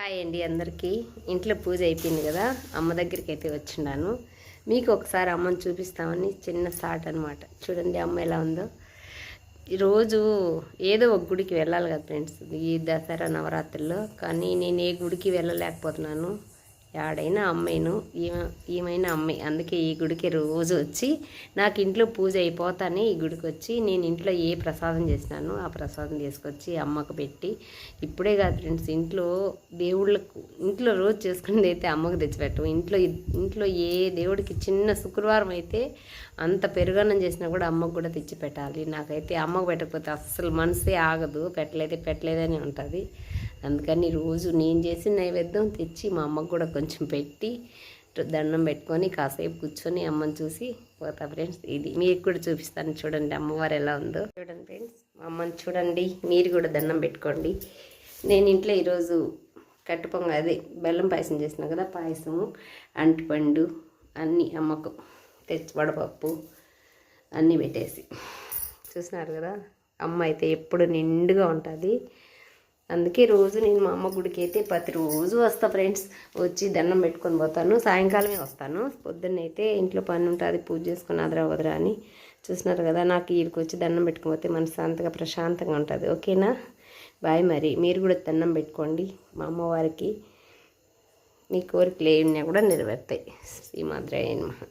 Hi అండి అందరికీ. ఇంట్లో పూజ అయిపోయింది కదా, అమ్మ దగ్గరికి అయితే వచ్చిన్నాను. మీకు ఒకసారి అమ్మని చూపిస్తామని చిన్న స్టార్ట్ అనమాట. చూడండి అమ్మ ఎలా ఉందో. ఈరోజు ఏదో ఒక గుడికి వెళ్ళాలి కదా ఫ్రెండ్స్, ఈ దసరా నవరాత్రుల్లో. కానీ నేను ఏ గుడికి వెళ్ళలేకపోతున్నాను. ఆడైనా అమ్మాయిను ఏమైనా అమ్మాయి, అందుకే ఈ గుడికి రోజు వచ్చి నాకు ఇంట్లో పూజ అయిపోతానే ఈ గుడికి వచ్చి నేను ఇంట్లో ఏ ప్రసాదం చేసినాను ఆ ప్రసాదం తీసుకొచ్చి అమ్మకు పెట్టి, ఇప్పుడే కాదు ఫ్రెండ్స్, దేవుళ్ళకు ఇంట్లో రోజు చేసుకునేది అయితే అమ్మకు తెచ్చిపెట్టము. ఇంట్లో ఏ దేవుడికి చిన్న శుక్రవారం అయితే అంత పెరుగన్నం చేసినా కూడా అమ్మకు కూడా తెచ్చి పెట్టాలి. నాకైతే అమ్మకు పెట్టకపోతే అస్సలు మనసే ఆగదు, పెట్టలేదని ఉంటుంది. అందుకని రోజు నేను చేసిన నైవేద్యం తెచ్చి మా అమ్మకు కూడా కొంచెం పెట్టి దండం పెట్టుకొని కాసేపు కూర్చొని అమ్మని చూసి పోతా ఫ్రెండ్స్. ఇది మీకు కూడా చూపిస్తాను, చూడండి అమ్మవారు ఎలా ఉందో. చూడండి ఫ్రెండ్స్, మా అమ్మని చూడండి, మీరు కూడా దండం పెట్టుకోండి. నేను ఇంట్లో ఈరోజు కట్టుపొంగ అదే బెల్లం పాయసం చేసిన కదా, పాయసము అంటిపండు అన్నీ అమ్మకు తెచ్చి వడపప్పు అన్నీ పెట్టేసి చూసినారు కదా. అమ్మ అయితే ఎప్పుడు నిండుగా ఉంటుంది. అందుకే రోజు నేను మా అమ్మ గుడికి అయితే ప్రతిరోజు వస్తా ఫ్రెండ్స్. వచ్చి దండం పెట్టుకొని పోతాను, సాయంకాలమే వస్తాను. పొద్దున్నైతే ఇంట్లో పని ఉంటుంది, పూజ చేసుకుని అదరా వదరా అని. చూసినారు కదా, నాకు వీడికి వచ్చి దండం పెట్టుకోపోతే మనశాంతిగా ప్రశాంతంగా ఉంటుంది. ఓకేనా, బాయ్. మరి మీరు కూడా దండం పెట్టుకోండి మా అమ్మవారికి, మీ కోరికలు ఏమైనా కూడా నెరవేరుతాయి. శ్రీమాద్రయ నమః.